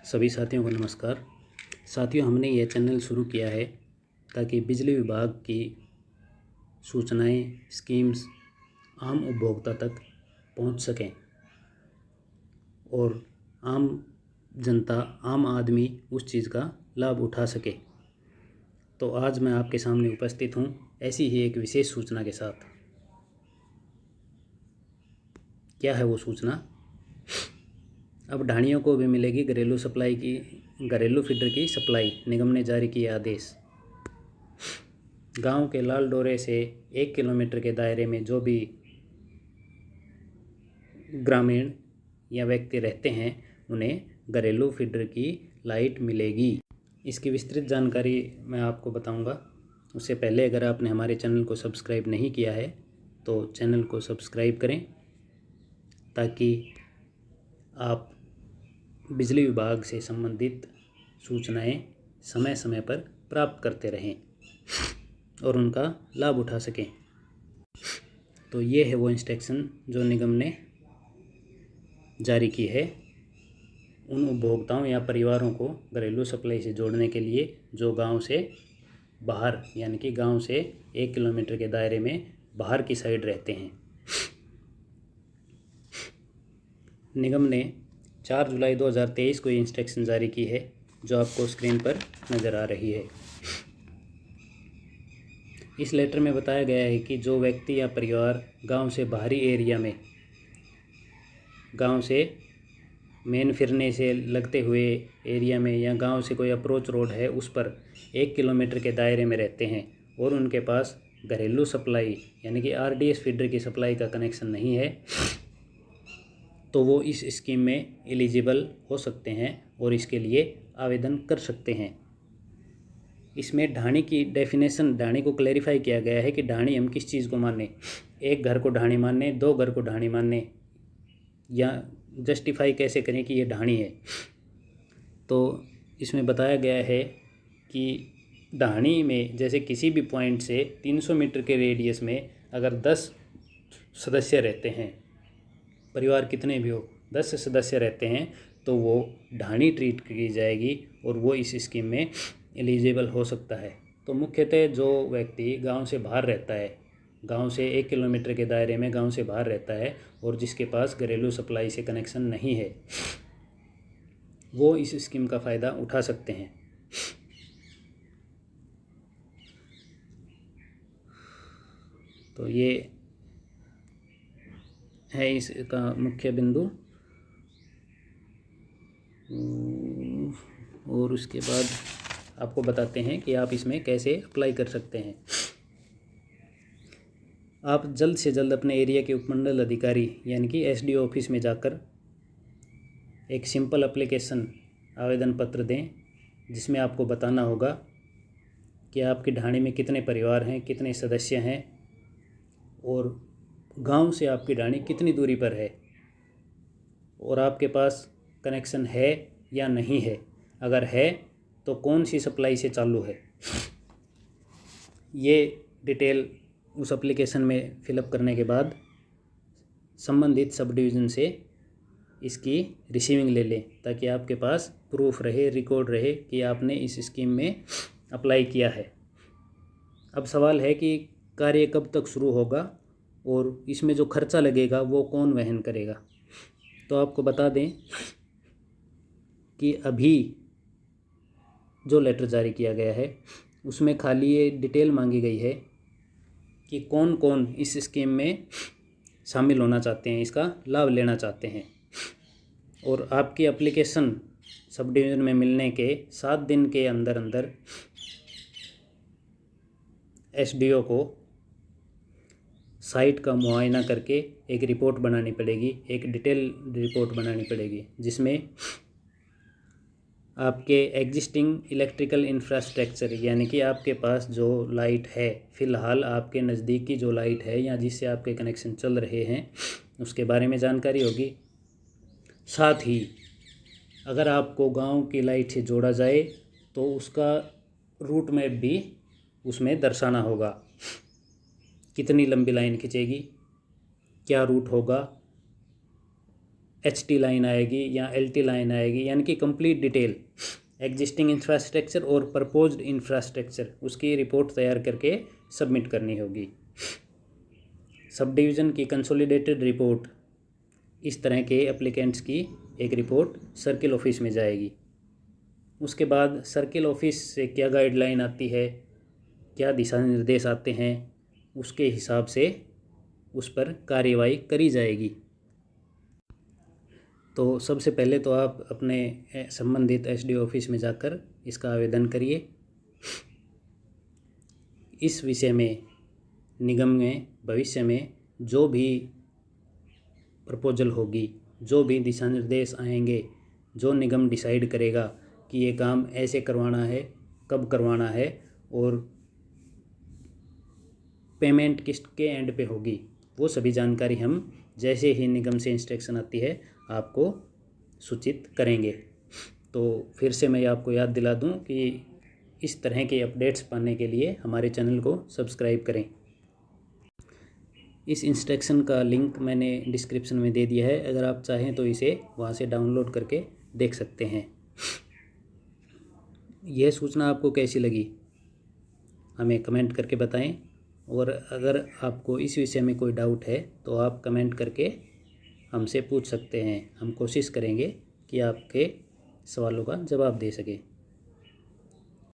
सभी साथियों को नमस्कार। साथियों, हमने यह चैनल शुरू किया है ताकि बिजली विभाग की सूचनाएं, स्कीम्स आम उपभोक्ता तक पहुंच सकें और आम जनता, आम आदमी उस चीज़ का लाभ उठा सके। तो आज मैं आपके सामने उपस्थित हूं ऐसी ही एक विशेष सूचना के साथ। क्या है वो सूचना? अब ढाणियों को भी मिलेगी घरेलू फीडर की सप्लाई। निगम ने जारी किया आदेश। गांव के लाल डोरे से 1 किलोमीटर के दायरे में जो भी ग्रामीण या व्यक्ति रहते हैं उन्हें घरेलू फीडर की लाइट मिलेगी। इसकी विस्तृत जानकारी मैं आपको बताऊंगा। उससे पहले अगर आपने हमारे चैनल को सब्सक्राइब नहीं किया है तो चैनल को सब्सक्राइब करें ताकि आप बिजली विभाग से संबंधित सूचनाएं समय समय पर प्राप्त करते रहें और उनका लाभ उठा सकें। तो ये है वो इंस्ट्रक्शन जो निगम ने जारी की है उन उपभोक्ताओं या परिवारों को घरेलू सप्लाई से जोड़ने के लिए जो गांव से बाहर, यानी कि गांव से 1 किलोमीटर के दायरे में बाहर की साइड रहते हैं। निगम ने 4 जुलाई 2023 को ये इंस्ट्रक्शन जारी की है जो आपको स्क्रीन पर नज़र आ रही है। इस लेटर में बताया गया है कि जो व्यक्ति या परिवार गांव से बाहरी एरिया में, गांव से मेन फिरने से लगते हुए एरिया में या गांव से कोई अप्रोच रोड है उस पर 1 किलोमीटर के दायरे में रहते हैं और उनके पास घरेलू सप्लाई यानी कि आरडीएस फीडर की सप्लाई का कनेक्शन नहीं है, तो वो इस स्कीम में एलिजिबल हो सकते हैं और इसके लिए आवेदन कर सकते हैं। इसमें ढाणी की डेफिनेशन, ढाणी को क्लैरिफाई किया गया है कि ढाणी हम किस चीज़ को माने। एक घर को ढाणी माने, 2 घर को ढाणी माने, या जस्टिफाई कैसे करें कि ये ढाणी है। तो इसमें बताया गया है कि ढाणी में जैसे किसी भी पॉइंट से 300 मीटर के रेडियस में अगर 10 सदस्य रहते हैं, परिवार कितने भी हो, 10 सदस्य रहते हैं, तो वो ढाणी ट्रीट की जाएगी और वो इस स्कीम में एलिजिबल हो सकता है। तो मुख्यतः जो व्यक्ति गांव से बाहर रहता है, गांव से 1 किलोमीटर के दायरे में गांव से बाहर रहता है और जिसके पास घरेलू सप्लाई से कनेक्शन नहीं है, वो इस स्कीम का फ़ायदा उठा सकते हैं। तो ये है इसका मुख्य बिंदु। और उसके बाद आपको बताते हैं कि आप इसमें कैसे अप्लाई कर सकते हैं। आप जल्द से जल्द अपने एरिया के उपमंडल अधिकारी यानी कि एसडीओ ऑफिस में जाकर एक सिंपल एप्लीकेशन आवेदन पत्र दें जिसमें आपको बताना होगा कि आपकी ढाणी में कितने परिवार हैं, कितने सदस्य हैं और गांव से आपकी ढाणी कितनी दूरी पर है और आपके पास कनेक्शन है या नहीं है। अगर है तो कौन सी सप्लाई से चालू है। ये डिटेल उस एप्लीकेशन में फिलअप करने के बाद संबंधित सब डिवीज़न से इसकी रिसीविंग ले लें ताकि आपके पास प्रूफ रहे, रिकॉर्ड रहे कि आपने इस स्कीम में अप्लाई किया है। अब सवाल है कि कार्य कब तक शुरू होगा और इसमें जो खर्चा लगेगा वो कौन वहन करेगा। तो आपको बता दें कि अभी जो लेटर जारी किया गया है उसमें खाली ये डिटेल मांगी गई है कि कौन कौन इस स्कीम में शामिल होना चाहते हैं, इसका लाभ लेना चाहते हैं। और आपकी एप्लीकेशन सब डिवीज़न में मिलने के 7 दिन के अंदर अंदर एसडीओ को साइट का मुआयना करके एक रिपोर्ट बनानी पड़ेगी, एक डिटेल रिपोर्ट बनानी पड़ेगी जिसमें आपके एग्जिस्टिंग इलेक्ट्रिकल इंफ्रास्ट्रक्चर यानी कि आपके पास जो लाइट है, फ़िलहाल आपके नज़दीक की जो लाइट है या जिससे आपके कनेक्शन चल रहे हैं उसके बारे में जानकारी होगी। साथ ही अगर आपको गांव की लाइट से जोड़ा जाए तो उसका रूट मैप भी उसमें दर्शाना होगा। कितनी लंबी लाइन खींचेगी, क्या रूट होगा, HT लाइन आएगी या LT लाइन आएगी, यानी कि कंप्लीट डिटेल एग्जिस्टिंग इंफ्रास्ट्रक्चर और प्रपोज्ड इंफ्रास्ट्रक्चर उसकी रिपोर्ट तैयार करके सबमिट करनी होगी। सब डिवीज़न की कंसोलिडेटेड रिपोर्ट, इस तरह के एप्लीकेंट्स की एक रिपोर्ट सर्किल ऑफिस में जाएगी। उसके बाद सर्किल ऑफिस से क्या गाइडलाइन आती है, क्या दिशा निर्देश आते हैं, उसके हिसाब से उस पर कार्रवाई करी जाएगी। तो सबसे पहले तो आप अपने संबंधित SDO ऑफिस में जाकर इसका आवेदन करिए। इस विषय में निगम में भविष्य में जो भी प्रपोजल होगी, जो भी दिशा निर्देश आएंगे, जो निगम डिसाइड करेगा कि ये काम ऐसे करवाना है, कब करवाना है और पेमेंट किसके एंड पे होगी, वो सभी जानकारी हम जैसे ही निगम से इंस्ट्रक्शन आती है आपको सूचित करेंगे। तो फिर से मैं आपको याद दिला दूं कि इस तरह के अपडेट्स पाने के लिए हमारे चैनल को सब्सक्राइब करें। इस इंस्ट्रक्शन का लिंक मैंने डिस्क्रिप्शन में दे दिया है, अगर आप चाहें तो इसे वहाँ से डाउनलोड करके देख सकते हैं। यह सूचना आपको कैसी लगी हमें कमेंट करके बताएं, और अगर आपको इस विषय में कोई डाउट है तो आप कमेंट करके हमसे पूछ सकते हैं। हम कोशिश करेंगे कि आपके सवालों का जवाब दे सकें।